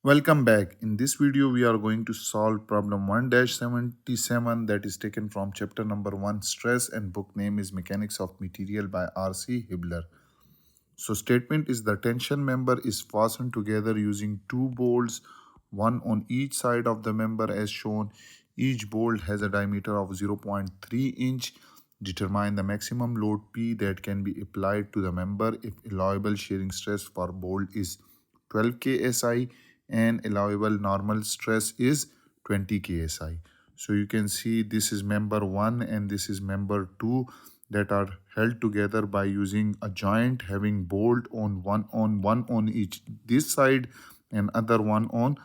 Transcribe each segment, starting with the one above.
Welcome back. In this video, we are going to solve problem 1-77 that is taken from chapter number 1 Stress and book name is Mechanics of Material by R.C. Hibbeler. So statement is the tension member is fastened together using two bolts, one on each side of the member as shown. Each bolt has a diameter of 0.3 inch. Determine the maximum load P that can be applied to the member if allowable shearing stress for bolt is 12 ksi and allowable normal stress is 20 ksi. So you can see this is member 1 and this is member 2 that are held together by using a joint having bolt on one on each this side and other one on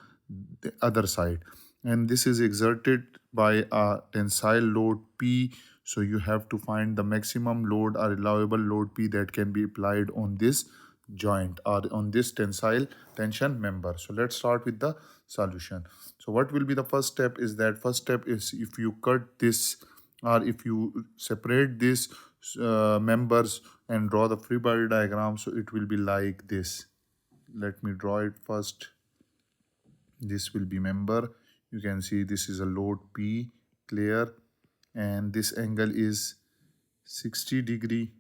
the other side, and this is exerted by a tensile load P. So you have to find the maximum load or allowable load P that can be applied on this joint or on this tensile tension member. So let's start with the solution. So what will be the first step is that first step is if you cut this or if you separate this members and draw the free body diagram, so it will be like this. Let me draw it first. This will be member. You can see this is a load P, clear, and this angle is 60 degree.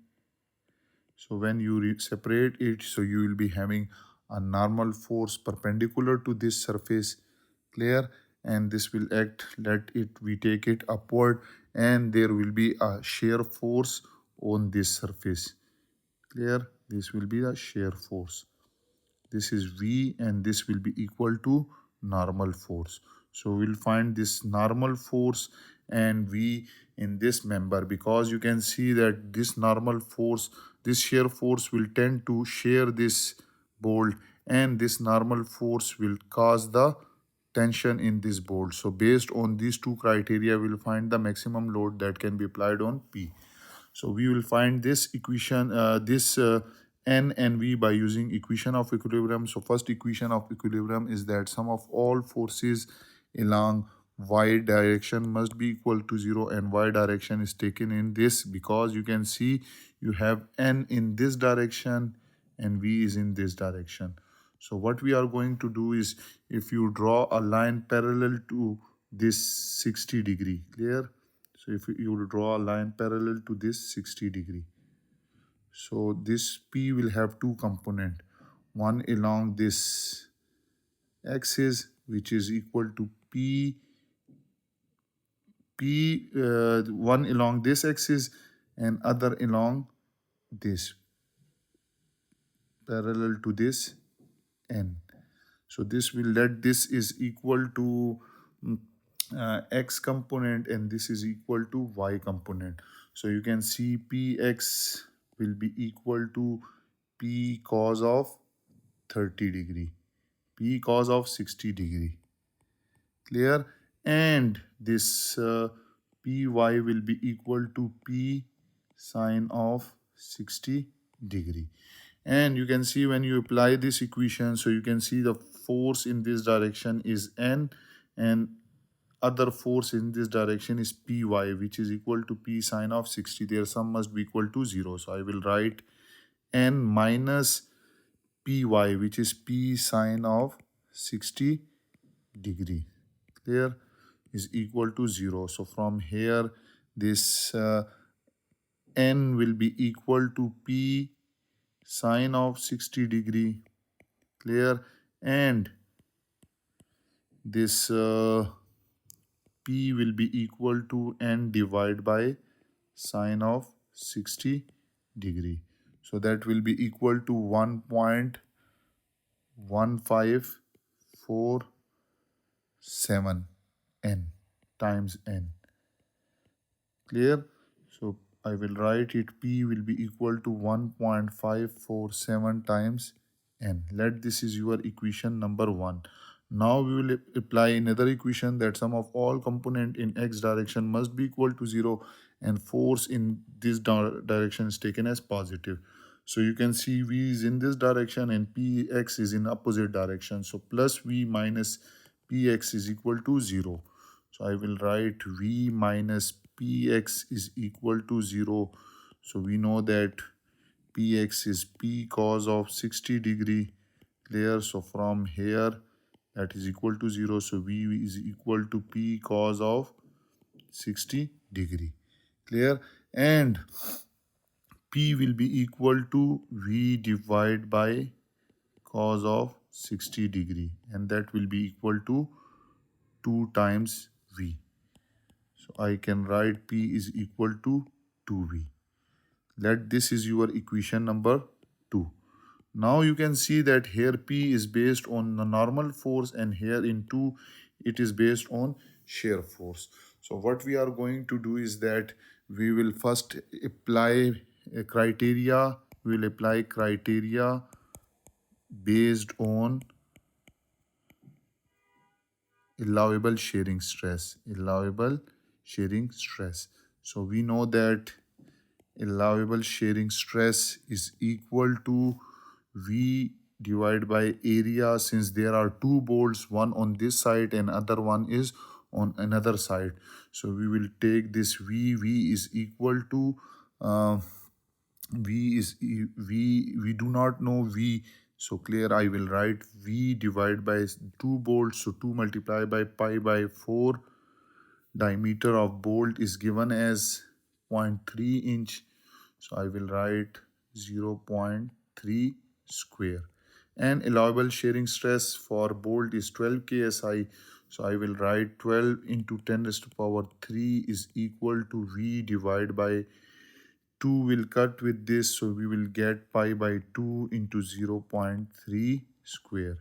So when you separate it, so you will be having a normal force perpendicular to this surface, clear, and this will act, let it, we take it upward, and there will be a shear force on this surface, clear. This will be the shear force. This is V and this will be equal to normal force. So we'll find this normal force and V in this member, because you can see that this normal force, this shear force will tend to shear this bolt, and this normal force will cause the tension in this bolt. So based on these two criteria, we'll find the maximum load that can be applied on P. So we will find this equation, N and V by using equation of equilibrium. So first equation of equilibrium is that sum of all forces along y direction must be equal to 0, and y direction is taken in this because you can see you have N in this direction and V is in this direction. So what we are going to do is if you draw a line parallel to this 60 degree, clear? So if you draw a line parallel to this 60 degree, so this P will have two component, one along this axis which is equal to one along this axis and other along this parallel to this N. So this will let this is equal to x component and this is equal to y component. So you can see px will be equal to p cos of 30 degree, p cos of 60 degree, clear, and this py will be equal to p sine of 60 degree. And you can see when you apply this equation, so you can see the force in this direction is N and other force in this direction is Py, which is equal to P sine of 60. Their sum must be equal to 0. So I will write N minus Py, which is P sine of 60 degree, clear, is equal to 0. So from here, this N will be equal to P sine of 60 degree, clear, and this P will be equal to N divided by sine of 60 degree. So that will be equal to 1.1547 N times N, clear. So I will write it, P will be equal to 1.547 times N. Let this is your equation number 1. Now we will apply another equation that sum of all component in x direction must be equal to 0 and force in this direction is taken as positive. So you can see V is in this direction and Px is in opposite direction. So plus V minus Px is equal to 0. So I will write V minus Px is equal to 0. So we know that Px is P cos of 60 degree, clear. So from here that is equal to 0. So V is equal to P cos of 60 degree. Clear? And P will be equal to V divided by cos of 60 degree, and that will be equal to 2 times V. So I can write P is equal to 2V. Let this is your equation number 2. Now you can see that here P is based on the normal force, and here in 2 it is based on shear force. So what we are going to do is that we will first apply a criteria. We will apply criteria based on allowable shearing stress. Allowable shearing stress. So we know that allowable shearing stress is equal to V divided by area, since there are two bolts, one on this side and other one is on another side. So we will take this V is equal to we do not know V. So clear, I will write V divided by 2 bolts. So 2 multiplied by pi by 4. Diameter of bolt is given as 0.3 inch. So I will write 0.3 square. And allowable shearing stress for bolt is 12 ksi. So I will write 12 into 10 raised to power 3 is equal to V divided by 2 will cut with this. So we will get pi by 2 into 0.3 square.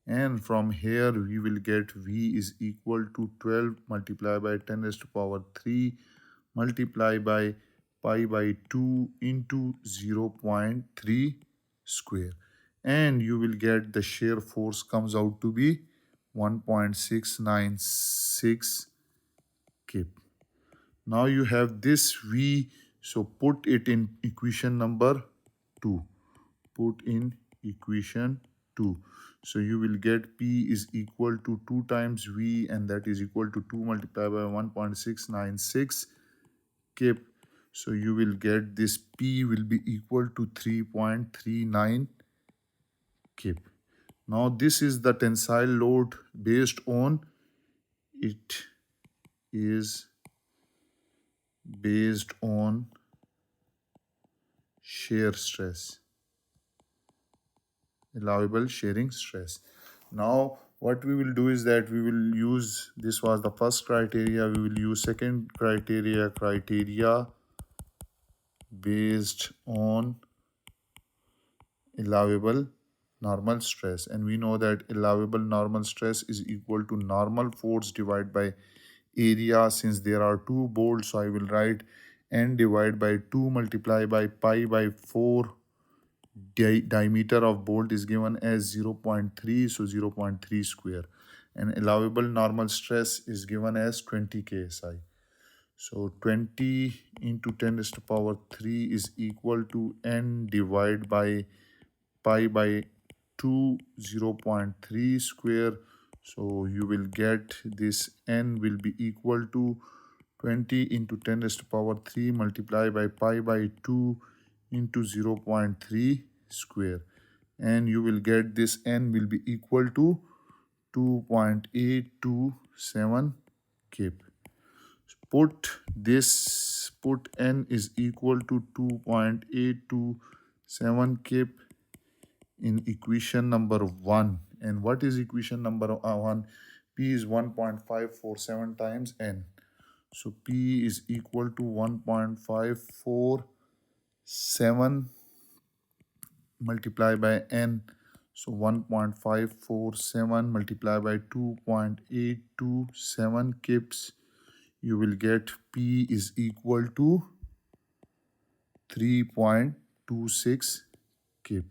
And from here we will get V is equal to 12 multiplied by 10 raised to power 3 multiplied by pi by 2 into 0.3 square. And you will get the shear force comes out to be 1.696 kip. Now you have this V, so put it in equation number 2. Put in equation 2. So you will get P is equal to 2 times V, and that is equal to 2 multiplied by 1.696 kip. So you will get this P will be equal to 3.39 kip. Now this is the tensile load based on it is based on shear stress, allowable shearing stress. Now what we will do is that we will use, this was the first criteria, we will use second criteria based on allowable normal stress. And we know that allowable normal stress is equal to normal force divided by area. Since there are two bolts, so I will write N divided by 2 multiplied by pi by 4. Diameter of bolt is given as 0.3, so 0.3 square. And allowable normal stress is given as 20 ksi. So 20 into 10 raised to power 3 is equal to N divided by pi by 2, 0.3 square. So you will get this N will be equal to 20 into 10 raised to power 3 multiplied by pi by 2 into 0.3 square. And you will get this N will be equal to 2.827 kip. Put N is equal to 2.827 kip in equation number 1. And what is equation number 1? P is 1.547 times N. So P is equal to 1.547 multiplied by N. So 1.547 multiplied by 2.827 kips. You will get P is equal to 3.26 kip.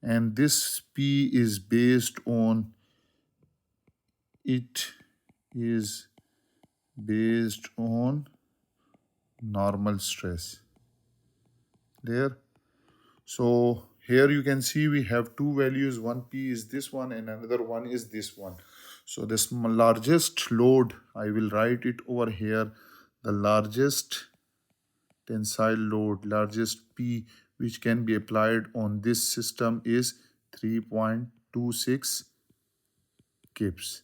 And this P is based on, it is based on normal stress. There. So here you can see we have two values. One P is this one and another one is this one. So this largest load, I will write it over here. The largest tensile load, largest P which can be applied on this system is 3.26 kips.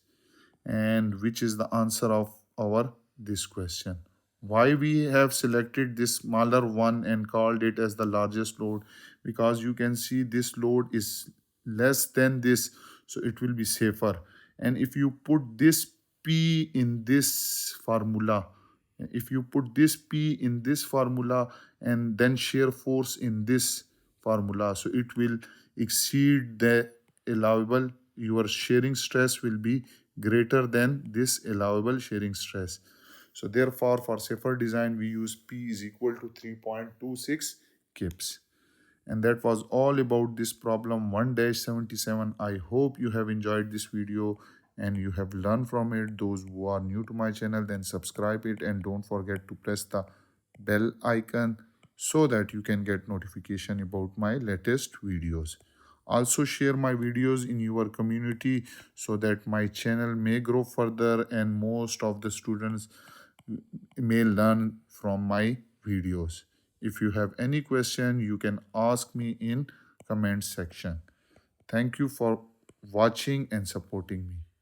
And which is the answer of our this question? Why we have selected this smaller one and called it as the largest load? Because you can see this load is less than this, so it will be safer. And if you put this p in this formula, if you put this p in this formula and then shear force in this formula, so it will exceed the allowable. Your shearing stress will be greater than this allowable shearing stress. So therefore, for safer design, we use P is equal to 3.26 kips. And that was all about this problem 1-77. I hope you have enjoyed this video and you have learned from it. Those who are new to my channel, then subscribe it and don't forget to press the bell icon so that you can get notification about my latest videos. Also share my videos in your community so that my channel may grow further and most of the students may learn from my videos. If you have any question, you can ask me in comment section. Thank you for watching and supporting me.